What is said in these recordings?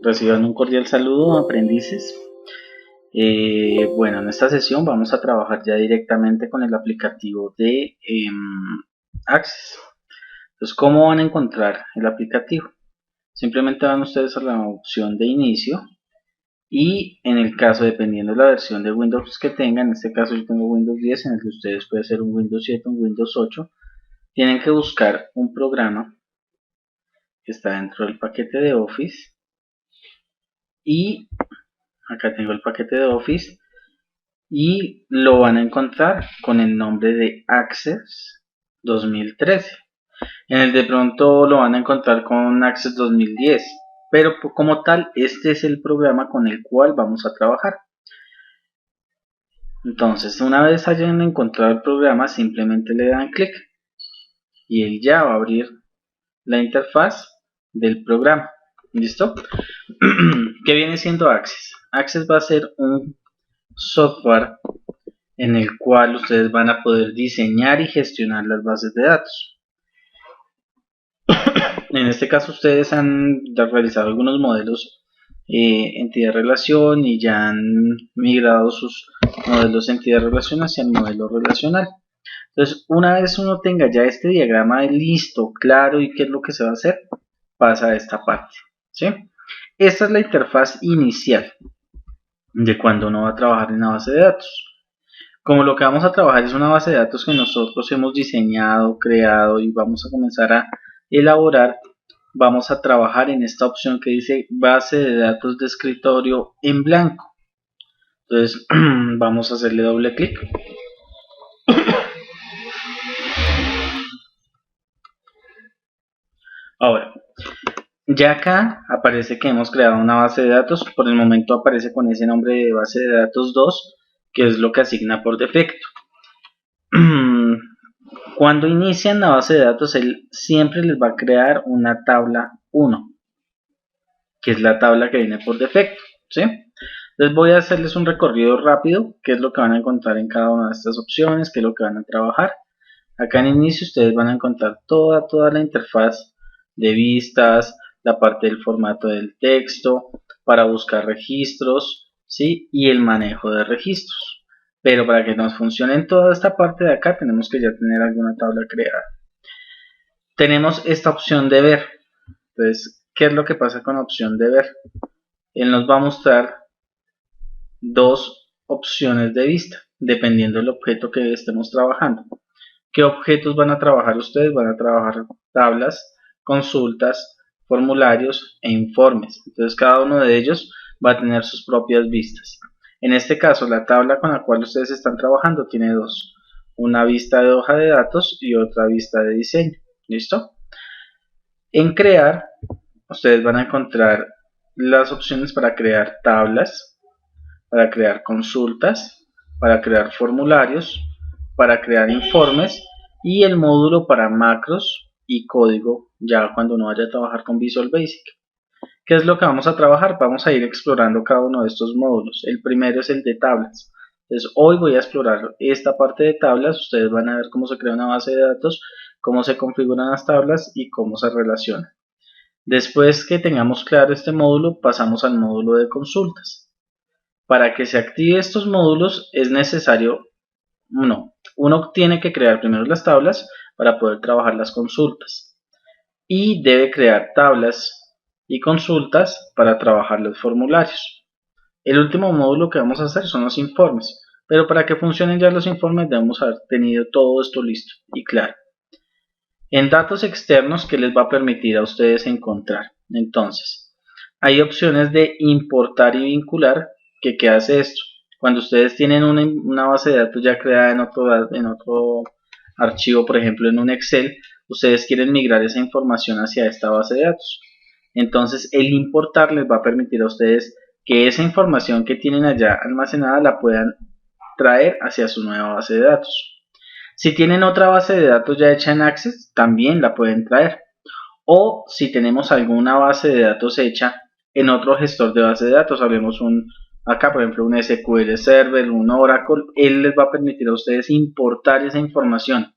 Reciban un cordial saludo, aprendices. Bueno, en esta sesión vamos a trabajar ya directamente con el aplicativo de Access. Entonces, ¿cómo van a encontrar el aplicativo? Simplemente van ustedes a la opción de inicio y en el caso, dependiendo de la versión de Windows que tengan, en este caso yo tengo Windows 10, en el que ustedes puede ser un Windows 7, un Windows 8, tienen que buscar un programa que está dentro del paquete de Office y acá tengo el paquete de Office y lo van a encontrar con el nombre de Access 2013. En el de pronto lo van a encontrar con Access 2010, pero como tal este es el programa con el cual vamos a trabajar. Entonces, una vez hayan encontrado el programa, simplemente le dan clic y él ya va a abrir la interfaz del programa. ¿Listo? ¿Qué viene siendo Access? Access va a ser un software en el cual ustedes van a poder diseñar y gestionar las bases de datos. En este caso ustedes han realizado algunos modelos entidad-relación y ya han migrado sus modelos entidad-relación hacia el modelo relacional. Entonces, una vez uno tenga ya este diagrama listo, claro y qué es lo que se va a hacer, pasa a esta parte, ¿sí? Esta es la interfaz inicial de cuando uno va a trabajar en la base de datos. Como lo que vamos a trabajar es una base de datos que nosotros hemos diseñado, creado y vamos a comenzar a elaborar, vamos a trabajar en esta opción que dice base de datos de escritorio en blanco. Entonces vamos a hacerle doble clic. Ahora, ya acá aparece que hemos creado una base de datos, por el momento aparece con ese nombre de base de datos 2, que es lo que asigna por defecto. Cuando inician la base de datos, él siempre les va a crear una tabla 1, que es la tabla que viene por defecto, ¿sí? Entonces voy a hacerles un recorrido rápido, qué es lo que van a encontrar en cada una de estas opciones, qué es lo que van a trabajar. Acá en inicio ustedes van a encontrar toda la interfaz de vistas, la parte del formato del texto, para buscar registros, ¿sí? Y el manejo de registros. Pero para que nos funcione en toda esta parte de acá tenemos que ya tener alguna tabla creada. Tenemos esta opción de ver. Entonces, ¿qué es lo que pasa con la opción de ver? Él nos va a mostrar dos opciones de vista, dependiendo del objeto que estemos trabajando. ¿Qué objetos van a trabajar ustedes? Van a trabajar tablas, consultas, formularios e informes. Entonces cada uno de ellos va a tener sus propias vistas. En este caso, la tabla con la cual ustedes están trabajando tiene dos. Una vista de hoja de datos y otra vista de diseño. ¿Listo? En crear, ustedes van a encontrar las opciones para crear tablas, para crear consultas, para crear formularios, para crear informes y el módulo para macros y código ya cuando uno vaya a trabajar con Visual Basic. ¿Qué es lo que vamos a trabajar? Vamos a ir explorando cada uno de estos módulos. El primero es el de tablas. Entonces hoy voy a explorar esta parte de tablas. Ustedes van a ver cómo se crea una base de datos, cómo se configuran las tablas y cómo se relacionan. Después que tengamos claro este módulo, pasamos al módulo de consultas. Para que se active estos módulos es necesario, uno tiene que crear primero las tablas para poder trabajar las consultas y debe crear tablas y consultas para trabajar los formularios. El último módulo que vamos a hacer son los informes, pero para que funcionen ya los informes debemos haber tenido todo esto listo y claro. En datos externos, ¿qué les va a permitir a ustedes encontrar? Entonces, hay opciones de importar y vincular. ¿Qué hace esto? Cuando ustedes tienen una base de datos ya creada en otro archivo, por ejemplo en un Excel, ustedes quieren migrar esa información hacia esta base de datos. Entonces el importar les va a permitir a ustedes que esa información que tienen allá almacenada la puedan traer hacia su nueva base de datos. Si tienen otra base de datos ya hecha en Access, también la pueden traer. O si tenemos alguna base de datos hecha en otro gestor de base de datos, hablemos acá por ejemplo un SQL Server, un Oracle, él les va a permitir a ustedes importar esa información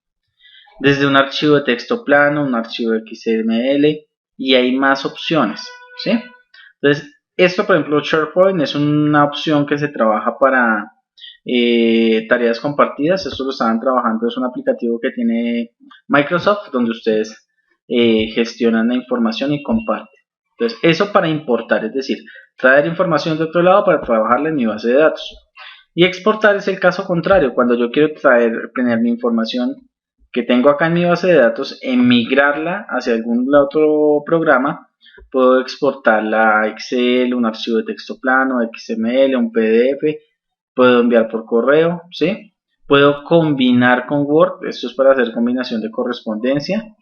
desde un archivo de texto plano, un archivo XML y hay más opciones, ¿sí? Entonces Esto, por ejemplo, SharePoint es una opción que se trabaja para tareas compartidas. Esto lo estaban trabajando, es un aplicativo que tiene Microsoft donde ustedes gestionan la información y comparten. Entonces, eso para importar, es decir, traer información de otro lado para trabajarla en mi base de datos. Y exportar es el caso contrario, cuando yo quiero tener mi información que tengo acá en mi base de datos, emigrarla hacia algún otro programa. Puedo exportarla a Excel, un archivo de texto plano, XML, un PDF, puedo enviar por correo, ¿sí? Puedo combinar con Word, esto es para hacer combinación de correspondencia,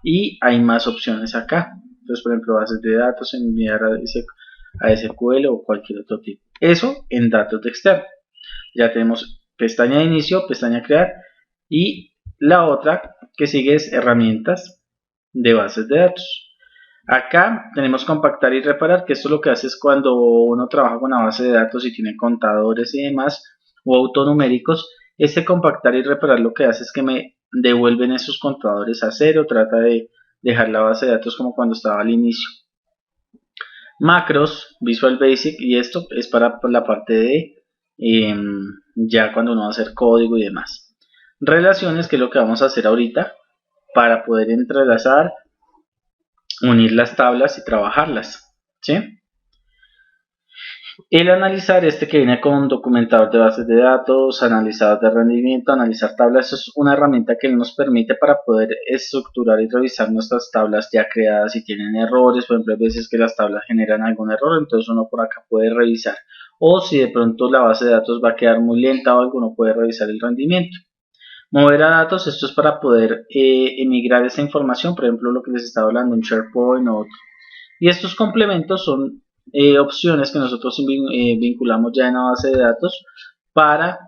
y hay más opciones acá. Entonces, por ejemplo, bases de datos, enviar a SQL o cualquier otro tipo. Eso en datos de externo. Ya tenemos pestaña de inicio, pestaña crear, y la otra que sigue es herramientas de bases de datos. Acá tenemos compactar y reparar, que esto lo que hace es cuando uno trabaja con una base de datos y tiene contadores y demás, o autonuméricos, este compactar y reparar lo que hace es que me devuelven esos contadores a cero, trata de dejar la base de datos como cuando estaba al inicio. Macros, Visual Basic, y esto es para la parte de ya cuando uno va a hacer código y demás. Relaciones, que es lo que vamos a hacer ahorita para poder entrelazar, unir las tablas y trabajarlas, ¿sí? El analizar, que viene con documentador de bases de datos, analizador de rendimiento, analizar tablas, eso es una herramienta que nos permite para poder estructurar y revisar nuestras tablas ya creadas si tienen errores. Por ejemplo, hay veces que las tablas generan algún error, entonces uno por acá puede revisar, o si de pronto la base de datos va a quedar muy lenta o algo, uno puede revisar el rendimiento. Mover a datos, esto es para poder emigrar esa información, por ejemplo lo que les estaba hablando, un SharePoint o otro. Y estos complementos son opciones que nosotros vinculamos ya en la base de datos para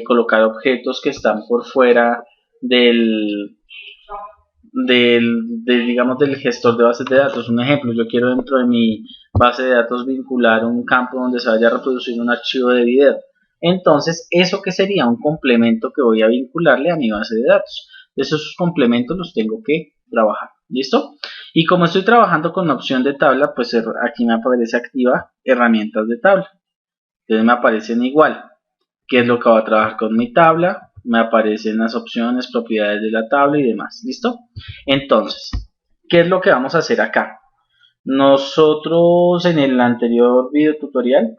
colocar objetos que están por fuera digamos, del gestor de bases de datos. Un ejemplo, yo quiero dentro de mi base de datos vincular un campo donde se vaya a reproducir un archivo de video. Entonces, ¿eso que sería? Un complemento que voy a vincularle a mi base de datos. Esos complementos los tengo que trabajar. ¿Listo? Y como estoy trabajando con la opción de tabla, pues aquí me aparece activa herramientas de tabla. Entonces me aparecen igual. ¿Qué es lo que va a trabajar con mi tabla? Me aparecen las opciones, propiedades de la tabla y demás. ¿Listo? Entonces, ¿qué es lo que vamos a hacer acá? Nosotros en el anterior video tutorial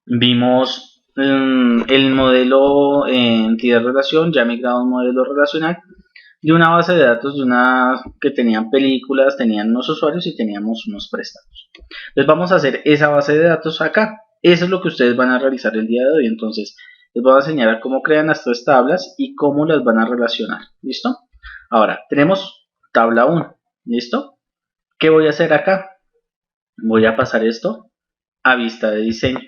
vimos el modelo entidad relación, ya migrado a un modelo relacional de una base de datos que tenían películas, tenían unos usuarios y teníamos unos préstamos. Entonces vamos a hacer esa base de datos acá. Eso es lo que ustedes van a realizar el día de hoy. Entonces les voy a enseñar a cómo crean las tres tablas y cómo las van a relacionar. ¿Listo? Ahora tenemos tabla 1. ¿Listo? ¿Qué voy a hacer acá? Voy a pasar esto a vista de diseño.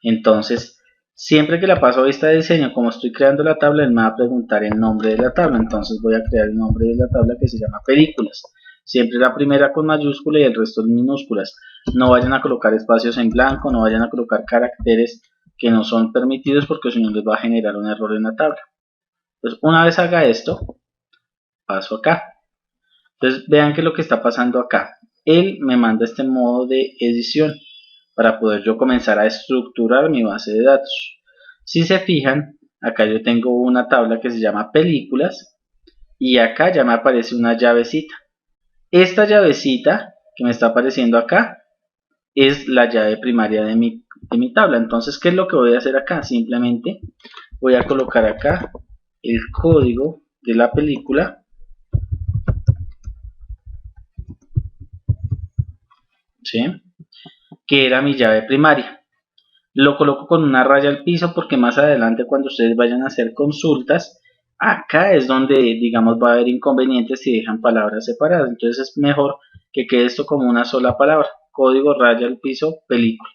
Entonces, siempre que la paso a vista de diseño, como estoy creando la tabla, él me va a preguntar el nombre de la tabla. Entonces voy a crear el nombre de la tabla que se llama películas. Siempre la primera con mayúscula y el resto en minúsculas. No vayan a colocar espacios en blanco, no vayan a colocar caracteres que no son permitidos porque si no les va a generar un error en la tabla. Entonces, una vez haga esto, paso acá. Entonces, vean que lo que está pasando acá. Él me manda este modo de edición para poder yo comenzar a estructurar mi base de datos. Si se fijan, acá yo tengo una tabla que se llama películas y acá ya me aparece una llavecita. Esta llavecita que me está apareciendo acá es la llave primaria de mi tabla. Entonces, ¿qué es lo que voy a hacer acá? Simplemente voy a colocar acá el código de la película. ¿Sí? Que era mi llave primaria. Lo coloco con una raya al piso porque más adelante cuando ustedes vayan a hacer consultas, acá es donde digamos va a haber inconvenientes si dejan palabras separadas. Entonces es mejor que quede esto como una sola palabra. Código raya al piso película.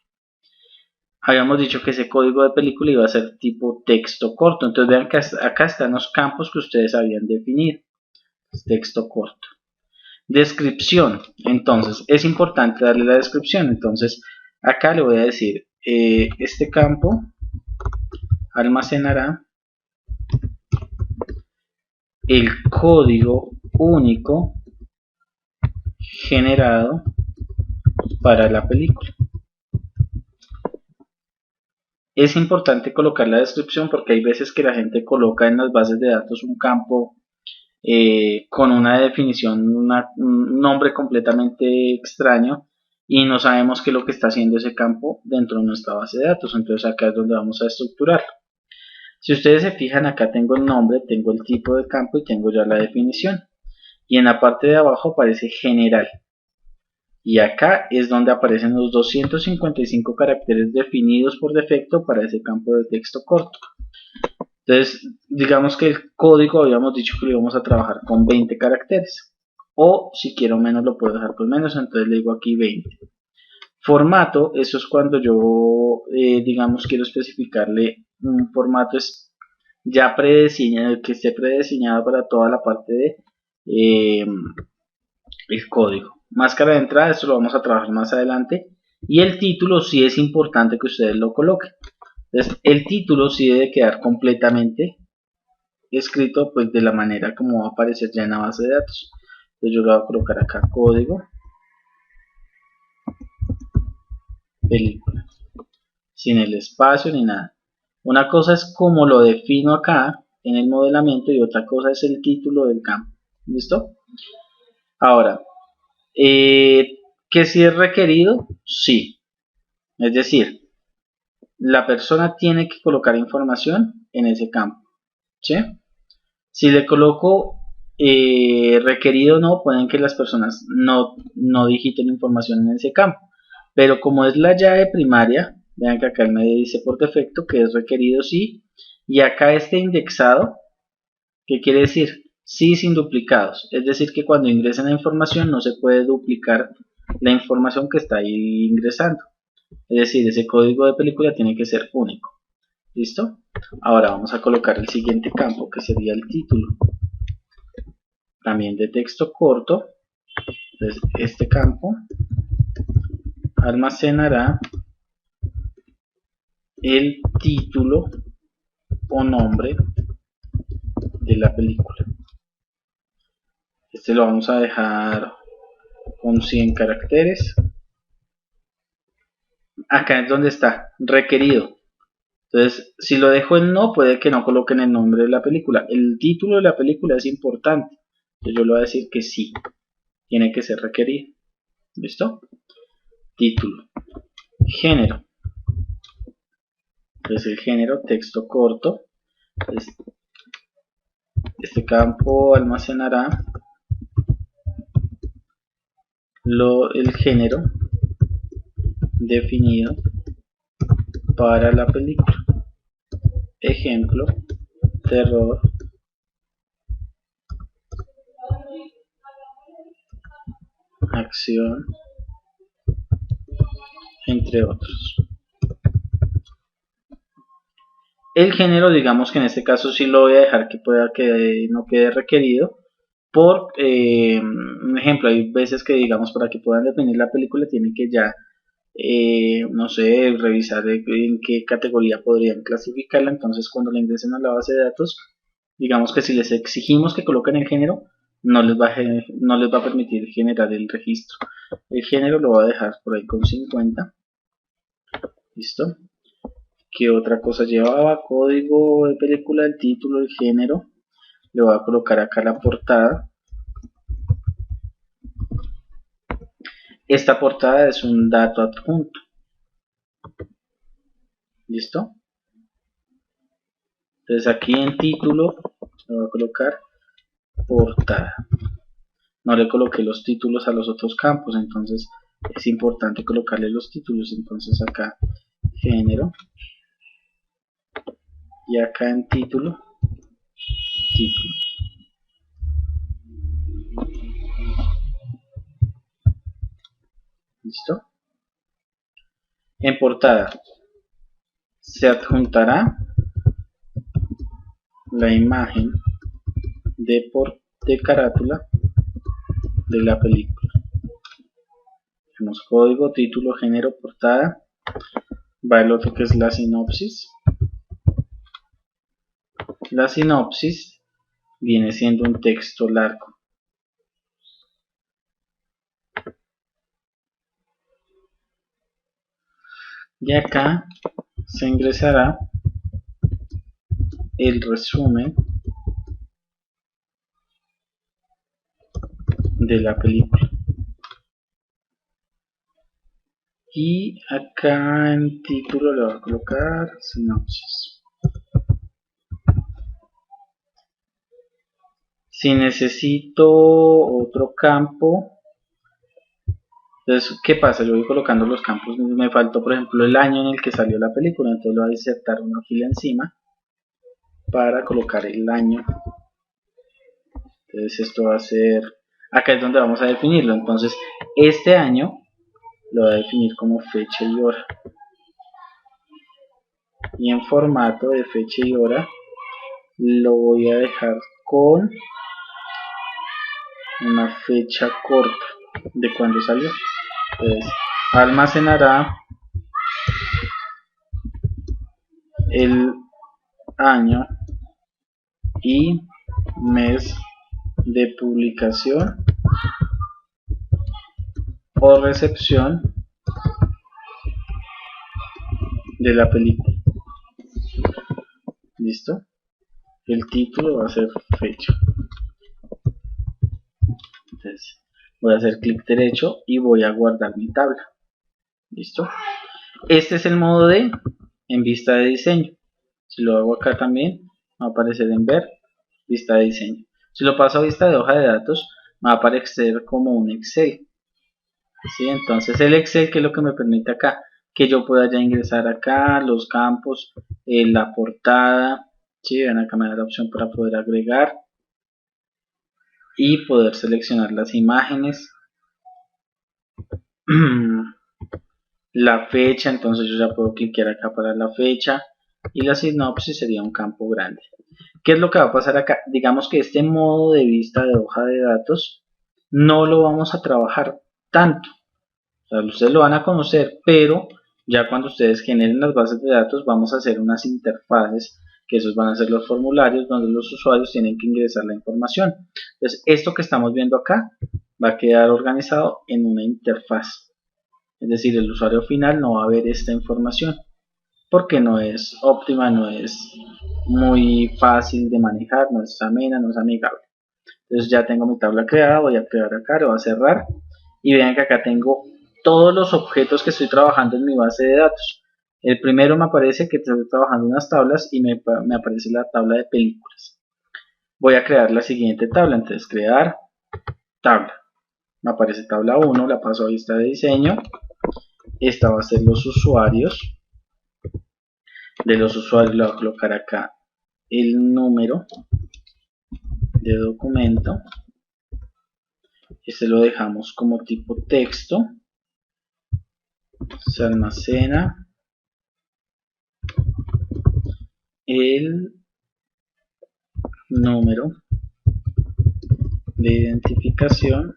Habíamos dicho que ese código de película iba a ser tipo texto corto. Entonces vean que acá están los campos que ustedes habían definido. Texto corto. Descripción. Entonces es importante darle la descripción. Entonces acá le voy a decir este campo almacenará el código único generado para la película. Es importante colocar la descripción porque hay veces que la gente coloca en las bases de datos un campo con una definición, un nombre completamente extraño y no sabemos qué es lo que está haciendo ese campo dentro de nuestra base de datos. Entonces acá es donde vamos a estructurarlo. Si ustedes se fijan, acá tengo el nombre, tengo el tipo de campo y tengo ya la definición. Y en la parte de abajo aparece general. Y acá es donde aparecen los 255 caracteres definidos por defecto para ese campo de texto corto. Entonces, digamos que el código habíamos dicho que lo íbamos a trabajar con 20 caracteres. O si quiero menos lo puedo dejar con menos, entonces le digo aquí 20. Formato, eso es cuando yo, digamos, quiero especificarle un formato ya predesignado, que esté predesignado para toda la parte de el código. Máscara de entrada, esto lo vamos a trabajar más adelante. Y el título sí es importante que ustedes lo coloquen. Entonces, el título sí debe quedar completamente escrito pues de la manera como va a aparecer ya en la base de datos. Entonces yo le voy a colocar acá código película, sin el espacio ni nada. Una cosa es como lo defino acá en el modelamiento y otra cosa es el título del campo. ¿Listo? Ahora, ¿que si es requerido? Sí. Es decir, la persona tiene que colocar información en ese campo. ¿Sí? Si le coloco requerido no, pueden que las personas no digiten información en ese campo. Pero como es la llave primaria, vean que acá él me dice por defecto que es requerido sí. Y acá este indexado, ¿qué quiere decir? Sí sin duplicados. Es decir que cuando ingresen la información no se puede duplicar la información que está ahí ingresando. Es decir, ese código de película tiene que ser único. ¿Listo? Ahora vamos a colocar el siguiente campo que sería el título. También de texto corto. Entonces este campo almacenará el título o nombre de la película. Este lo vamos a dejar con 100 caracteres. Acá es donde está requerido. Entonces, si lo dejo en no, puede que no coloquen el nombre de la película. El título de la película es importante. Entonces yo le voy a decir que sí. Tiene que ser requerido. ¿Listo? Título. Género. Entonces el género, texto corto. Entonces, este campo almacenará el género definido para la película. Ejemplo, terror, acción, entre otros. El género, digamos que en este caso sí lo voy a dejar que pueda que no quede requerido. Por un ejemplo, hay veces que digamos para que puedan definir la película tienen que ya no sé, revisar en qué categoría podrían clasificarla. Entonces cuando la ingresen a la base de datos, digamos que si les exigimos que coloquen el género, no les va a permitir generar el registro. El género lo voy a dejar por ahí con 50. Listo. ¿Qué otra cosa llevaba? Código de película, el título, el género. Le voy a colocar acá la portada. Esta portada es un dato adjunto. ¿Listo? Entonces aquí en título le voy a colocar portada. No le coloqué los títulos a los otros campos, entonces es importante colocarle los títulos. Entonces acá género y acá en título. ¿Listo? En portada se adjuntará la imagen de carátula de la película. Tenemos código, título, género, portada. Va el otro que es la sinopsis. La sinopsis viene siendo un texto largo. y acá se ingresará el resumen de la película. Y acá en título le voy a colocar sinopsis. Si necesito otro campo, entonces, ¿qué pasa? Yo voy colocando los campos. Me faltó, por ejemplo, el año en el que salió la película, entonces le voy a insertar una fila encima para colocar el año. Entonces esto va a ser, acá es donde vamos a definirlo. Entonces este año lo voy a definir como fecha y hora, y en formato de fecha y hora lo voy a dejar con una fecha corta de cuando salió. Entonces almacenará el año y mes de publicación o recepción de la película. ¿Listo? El título va a ser fecha. Entonces voy a hacer clic derecho y voy a guardar mi tabla. ¿Listo? Este es el modo de en vista de diseño. Si lo hago acá también va a aparecer en ver vista de diseño. Si lo paso a vista de hoja de datos me va a aparecer como un Excel. ¿Sí? Entonces el Excel, que es lo que me permite acá, que yo pueda ya ingresar acá los campos, la portada. ¿Sí? Ven acá me da la opción para poder agregar y poder seleccionar las imágenes. La fecha, entonces yo ya puedo cliquear acá para la fecha, y la sinopsis sería un campo grande. ¿Qué es lo que va a pasar acá? Digamos que este modo de vista de hoja de datos no lo vamos a trabajar tanto. O sea, ustedes lo van a conocer, pero ya cuando ustedes generen las bases de datos vamos a hacer unas interfaces, que esos van a ser los formularios donde los usuarios tienen que ingresar la información. Entonces esto que estamos viendo acá va a quedar organizado en una interfaz. Es decir, el usuario final no va a ver esta información porque no es óptima, no es muy fácil de manejar, no es amena, no es amigable. Entonces ya tengo mi tabla creada, voy a crear acá, lo voy a cerrar y vean que acá tengo todos los objetos que estoy trabajando en mi base de datos. El primero me aparece que estoy trabajando unas tablas y me aparece la tabla de películas. Voy a crear la siguiente tabla, entonces crear tabla. Me aparece tabla 1, la paso a vista de diseño. Esta va a ser los usuarios. De los usuarios le voy a colocar acá el número de documento. Este lo dejamos como tipo texto. Se almacena el número de identificación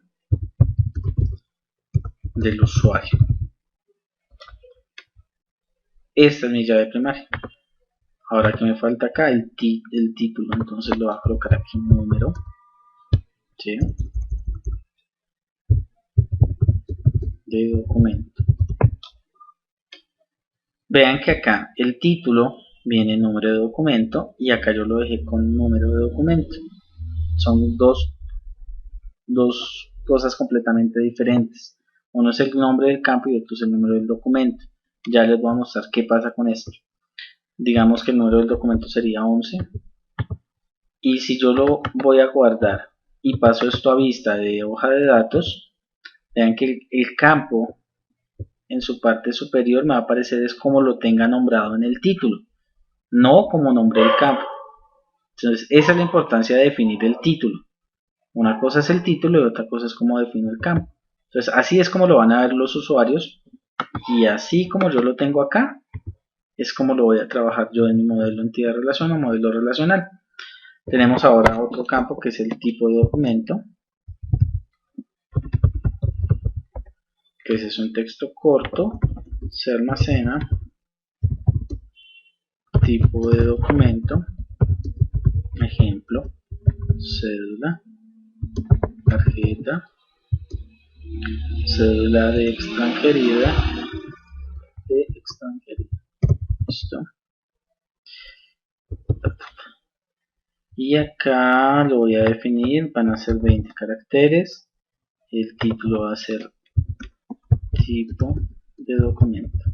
del usuario. Esta es mi llave primaria. Ahora que me falta acá el título, entonces lo voy a colocar aquí número, ¿sí?, de documento. Vean que acá el título viene número de documento y acá yo lo dejé con número de documento. Son dos cosas completamente diferentes. Uno es el nombre del campo y otro es el número del documento. Ya les voy a mostrar qué pasa con esto. Digamos que el número del documento sería 11. Y si yo lo voy a guardar y paso esto a vista de hoja de datos, vean que el campo en su parte superior me va a aparecer es como lo tenga nombrado en el título, no como nombre del campo. Entonces esa es la importancia de definir el título. Una cosa es el título y otra cosa es cómo defino el campo. Entonces así es como lo van a ver los usuarios, y así como yo lo tengo acá es como lo voy a trabajar yo en mi modelo entidad relación o modelo relacional. Tenemos ahora otro campo que es el tipo de documento, que es un texto corto. Se almacena tipo de documento, ejemplo, cédula, tarjeta, cédula de extranjería, y acá lo voy a definir, van a ser 20 caracteres, el título va a ser tipo de documento,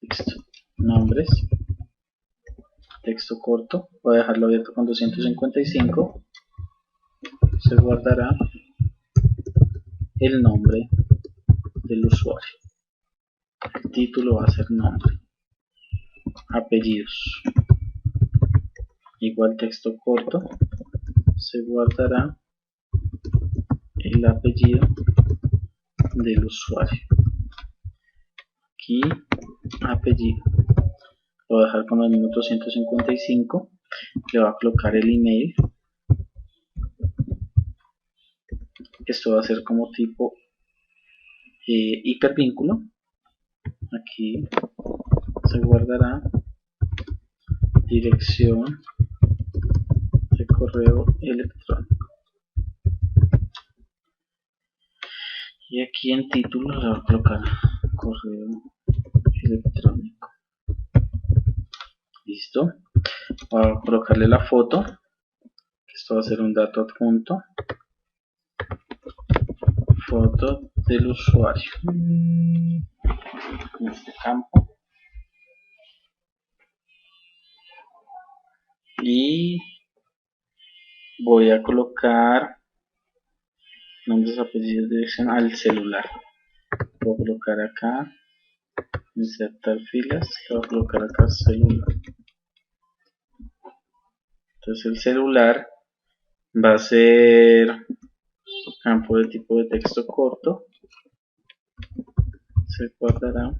texto, nombres, texto corto, voy a dejarlo abierto con 255, se guardará el nombre del usuario, el título va a ser nombre, apellidos, igual texto corto, se guardará el apellido del usuario, aquí apellido, lo voy a dejar con los mismos 255, le voy a colocar el email, esto va a ser como tipo hipervínculo, aquí se guardará dirección de correo electrónico y aquí en título le voy a colocar correo electrónico. Listo, voy a colocarle la foto, esto va a ser un dato adjunto, foto del usuario en este campo, y voy a colocar nombres, apellidos, dirección al celular. Voy a colocar acá insertar filas, le voy a colocar acá celular. Entonces el celular va a ser campo de tipo de texto corto, se guardará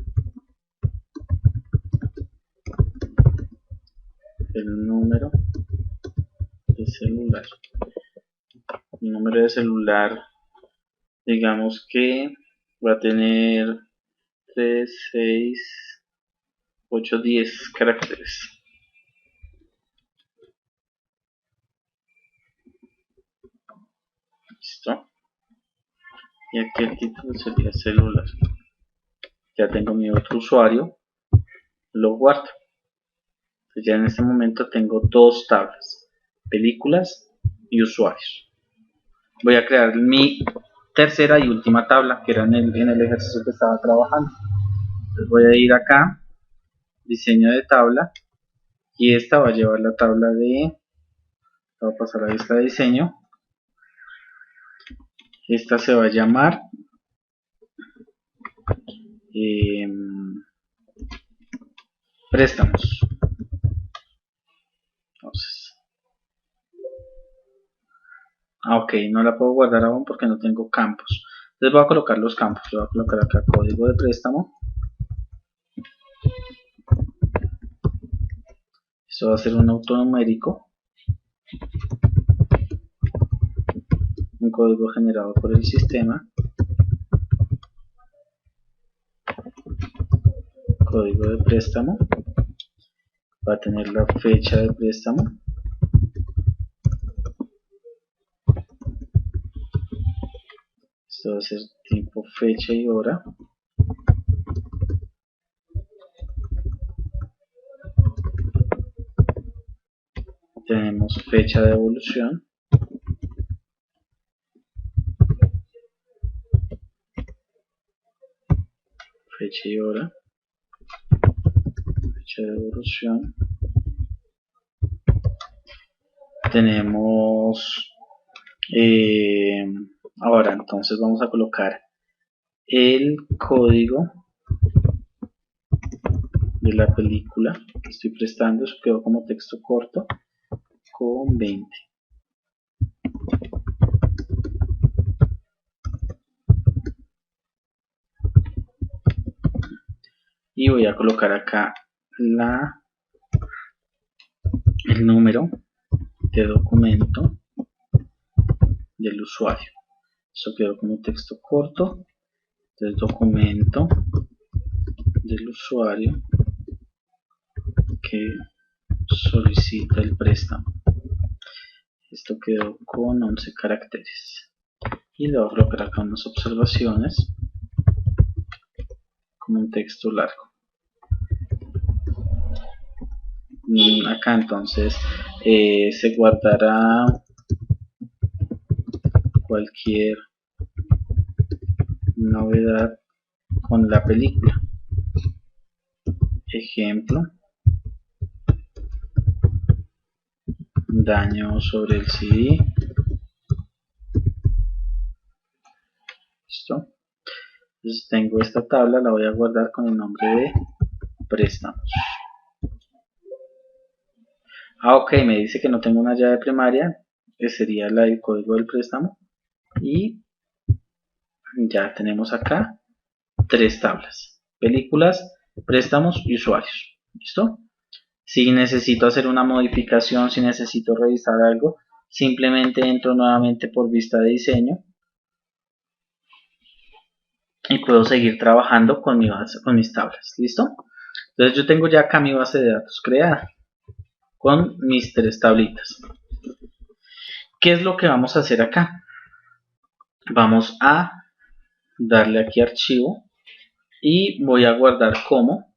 el número de celular. El número de celular, digamos que va a tener 3, 6, 8, 10 caracteres. Listo. Y aquí el título sería celular. Ya tengo mi otro usuario, lo guardo. Entonces ya en este momento tengo dos tablas, películas y usuarios. Voy a crear mi tercera y última tabla, que era en el ejercicio que estaba trabajando. Entonces voy a ir acá, diseño de tabla, y esta va a llevar la tabla de, voy a pasar a la vista de diseño. Esta se va a llamar préstamos. Entonces, ok, no la puedo guardar aún porque no tengo campos. Entonces voy a colocar los campos. Le voy a colocar acá código de préstamo. Esto va a ser un autonumérico, un código generado por el sistema, código de préstamo, va a tener la fecha de préstamo, esto va a ser tiempo, fecha y hora, tenemos fecha de evolución, fecha y hora, fecha de evolución, tenemos ahora entonces vamos a colocar el código de la película que estoy prestando, eso quedó como texto corto con 20. Y voy a colocar acá el número de documento del usuario. Esto quedó como texto corto. Entonces, documento del usuario que solicita el préstamo. Esto quedó con 11 caracteres. Y le voy a colocar acá unas observaciones como un texto largo. Acá entonces se guardará cualquier novedad con la película. Ejemplo, daño sobre el CD. Listo. Entonces tengo esta tabla, la voy a guardar con el nombre de préstamos. Ok, me dice que no tengo una llave primaria, que sería la del código del préstamo. Y ya tenemos acá 3 tablas: películas, préstamos y usuarios. ¿Listo? Si necesito hacer una modificación, si necesito revisar algo, simplemente entro nuevamente por vista de diseño y puedo seguir trabajando con mis tablas. ¿Listo? Entonces yo tengo ya acá mi base de datos creada con mis 3 tablitas. ¿Qué es lo que vamos a hacer acá? Vamos a darle aquí archivo y voy a guardar como.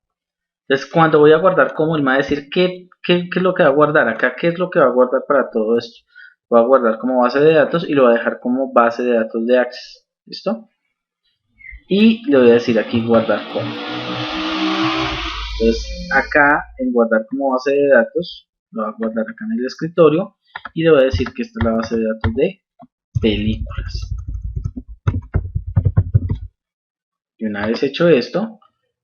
Entonces cuando voy a guardar como, él me va a decir qué es lo que va a guardar acá, qué es lo que va a guardar para todo esto. Voy a guardar como base de datos y lo voy a dejar como base de datos de Access. ¿Listo? Y le voy a decir aquí guardar como. Entonces acá en guardar como base de datos, lo voy a guardar acá en el escritorio y le voy a decir que esta es la base de datos de películas. Y una vez hecho esto,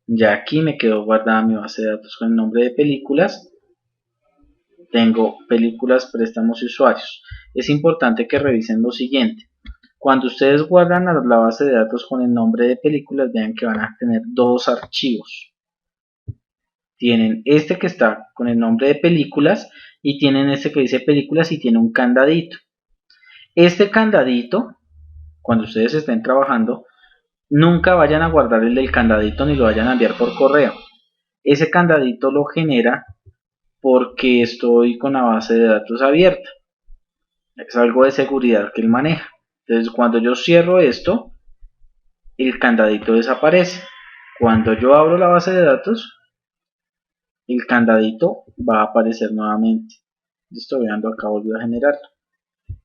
ya aquí me quedó guardada mi base de datos con el nombre de películas. Tengo películas, préstamos y usuarios. Es importante que revisen lo siguiente. Cuando ustedes guardan la base de datos con el nombre de películas, vean que van a tener 2 archivos. Tienen este que está con el nombre de películas y tienen este que dice películas y tiene un candadito. Este candadito, cuando ustedes estén trabajando, nunca vayan a guardar el del candadito ni lo vayan a enviar por correo. Ese candadito lo genera porque estoy con la base de datos abierta. Es algo de seguridad que él maneja. Entonces cuando yo cierro esto, el candadito desaparece. Cuando yo abro la base de datos, el candadito va a aparecer nuevamente. Listo, vean, acá volvió a generar.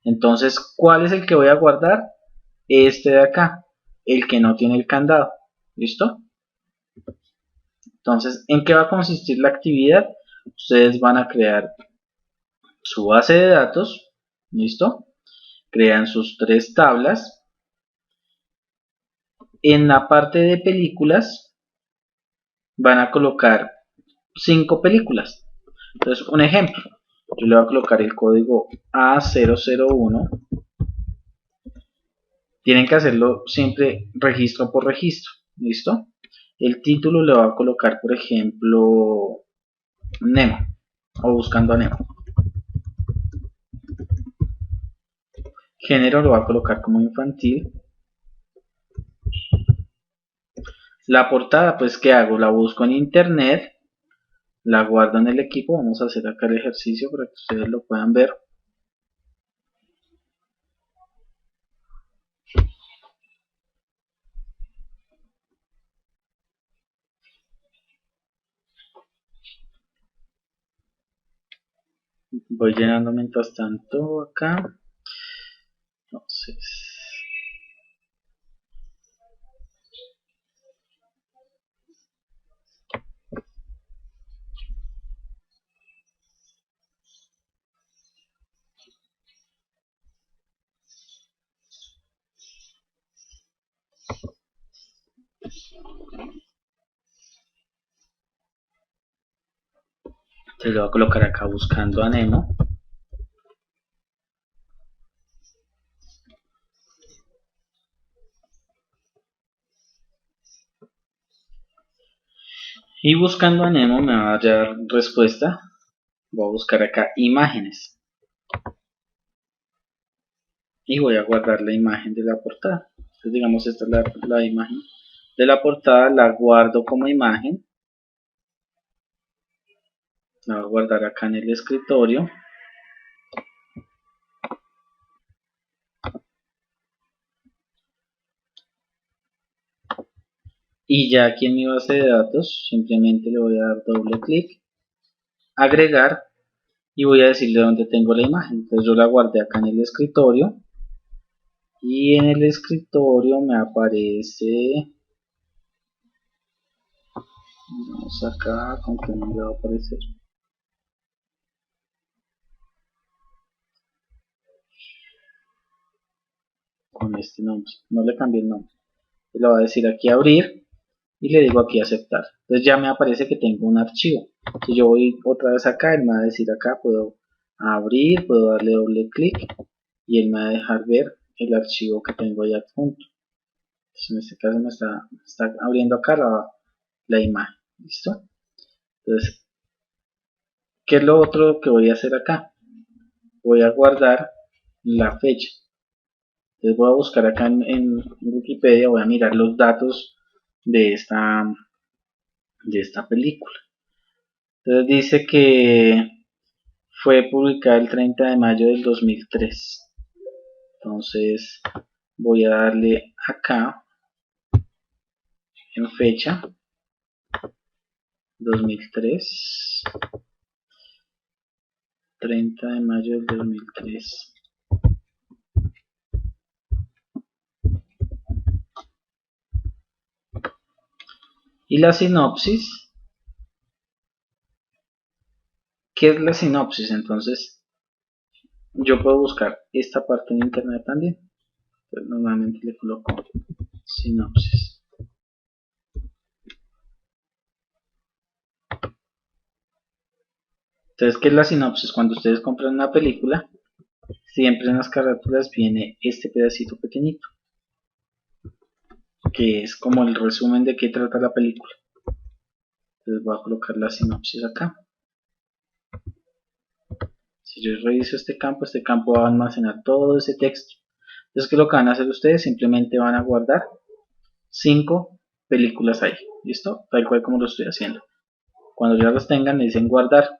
Entonces, ¿cuál es el que voy a guardar? Este de acá, el que no tiene el candado. ¿Listo? Entonces, ¿en qué va a consistir la actividad? Ustedes van a crear su base de datos. ¿Listo? Crean sus 3 tablas. En la parte de películas van a colocar 5 películas. Entonces, un ejemplo, yo le voy a colocar el código A001. Tienen que hacerlo siempre registro por registro. ¿Listo? El título le voy a colocar, por ejemplo, Nemo o buscando a Nemo. Género lo voy a colocar como infantil. La portada, pues, ¿qué hago? La busco en internet, la guardo en el equipo. Vamos a hacer acá el ejercicio para que ustedes lo puedan ver. Voy llenando mientras tanto acá. Entonces, se lo voy a colocar acá buscando a Nemo. Y buscando a Nemo me va a dar respuesta. Voy a buscar acá imágenes. Y voy a guardar la imagen de la portada. Entonces, digamos, esta es la imagen de la portada. La guardo como imagen. La voy a guardar acá en el escritorio. Y ya aquí en mi base de datos simplemente le voy a dar doble clic, agregar, y voy a decirle dónde tengo la imagen. Entonces yo la guardé acá en el escritorio y en el escritorio me aparece, vamos acá, ¿con qué nombre va a aparecer? Con este nombre, no le cambié el nombre. Le voy a decir aquí abrir y le digo aquí aceptar. Entonces ya me aparece que tengo un archivo. Si yo voy otra vez acá, él me va a decir acá, puedo abrir, puedo darle doble clic y él me va a dejar ver el archivo que tengo ahí adjunto. Entonces en este caso me está abriendo acá la imagen. ¿Listo? Entonces, ¿qué es lo otro que voy a hacer acá? Voy a guardar la fecha. Entonces voy a buscar acá en Wikipedia, voy a mirar los datos de esta película. Entonces dice que fue publicada el 30 de mayo del 2003. Entonces voy a darle acá en fecha 2003, 30 de mayo del 2003. Y la sinopsis, ¿qué es la sinopsis? Entonces yo puedo buscar esta parte en internet también. Entonces, normalmente le coloco sinopsis. Entonces, ¿qué es la sinopsis? Cuando ustedes compran una película, siempre en las carátulas viene este pedacito pequeñito, que es como el resumen de qué trata la película. Entonces voy a colocar la sinopsis acá. Si yo reviso este campo va a almacenar todo ese texto. Entonces, ¿qué es lo que van a hacer ustedes? Simplemente van a guardar 5 películas ahí. ¿Listo? Tal cual como lo estoy haciendo. Cuando ya las tengan, le dicen guardar.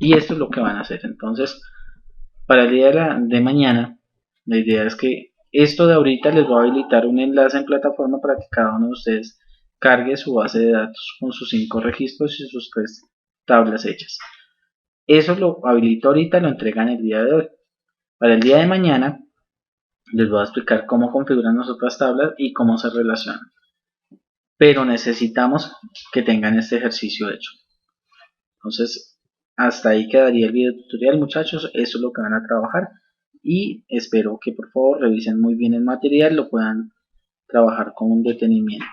Y esto es lo que van a hacer. Entonces, para el día de mañana, la idea es que esto de ahorita les va a habilitar un enlace en plataforma para que cada uno de ustedes cargue su base de datos con sus 5 registros y sus 3 tablas hechas. Eso lo habilito ahorita, lo entregan el día de hoy. Para el día de mañana les voy a explicar cómo configuran las otras tablas y cómo se relacionan. Pero necesitamos que tengan este ejercicio hecho. Entonces, hasta ahí quedaría el video tutorial, muchachos. Eso es lo que van a trabajar. Y espero que por favor revisen muy bien el material, lo puedan trabajar con un detenimiento.